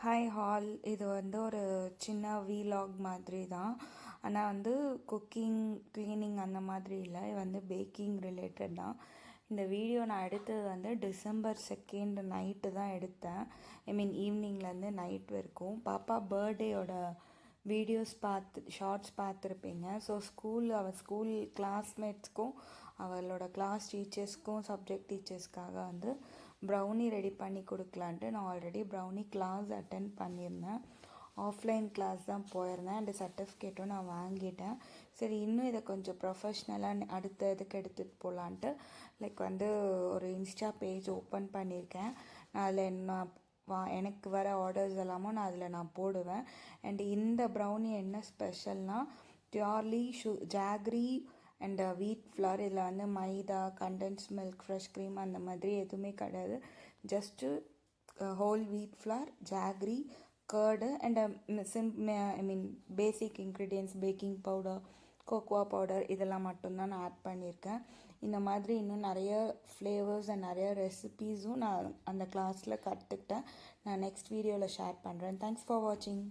Hi hall. இது ஒரு சின்ன வீலாக் மாதிரி தான். ஆனால் குக்கிங் க்ளீனிங் அந்த மாதிரி இல்லை. இது பேக்கிங் ரிலேட்டட் தான். இந்த வீடியோ நான் எடுத்தது டிசம்பர் 2 நைட்டு தான் எடுத்தேன். ஈவினிங்லேருந்து நைட் வரைக்கும். பாப்பா பர்த்டேயோட வீடியோஸ் ஷார்ட்ஸ் பார்த்துருப்பீங்க. ஸோ அவள் ஸ்கூல் கிளாஸ்மேட்ஸ்க்கும் அவளோட கிளாஸ் டீச்சர்ஸ்க்கும் சப்ஜெக்ட் டீச்சர்ஸ்க்காக ப்ரௌனி ரெடி பண்ணி கொடுக்கலான்ட்டு நான் ஆல்ரெடி ப்ரௌனி கிளாஸ் அட்டென்ட் பண்ணியிருந்தேன். ஆஃப்லைன் கிளாஸ் தான் போயிருந்தேன். அண்ட் சர்டிஃபிகேட்டும் நான் வாங்கிட்டேன். சரி, இன்னும் இதை கொஞ்சம் ப்ரொஃபஷ்னலாக அடுத்த இதுக்கு எடுத்துகிட்டு போகலான்ட்டு ஒரு இன்ஸ்டா பேஜ் ஓப்பன் பண்ணியிருக்கேன். எனக்கு வர ஆர்டர்ஸ் எல்லாமும் நான் போடுவேன். அண்ட் இந்த ப்ரௌனி என்ன ஸ்பெஷல்னால் purely jaggery and wheat flour. இதில் maida, condensed milk, fresh cream அந்த மாதிரி எதுவுமே கிடையாது. Just whole wheat flour, jaggery, curd and basic ingredients baking powder, cocoa powder இதெல்லாம் மட்டும்தான் நான் ஆட் பண்ணியிருக்கேன். இந்த மாதிரி இன்னும் நிறைய ஃப்ளேவர்ஸ் அண்ட் நிறைய ரெசிபீஸும் நான் அந்த கிளாஸில் கற்றுக்கிட்டேன். நான் நெக்ஸ்ட் வீடியோவில் ஷேர் பண்ணுறேன். தேங்க்ஸ் ஃபார் வாட்சிங்.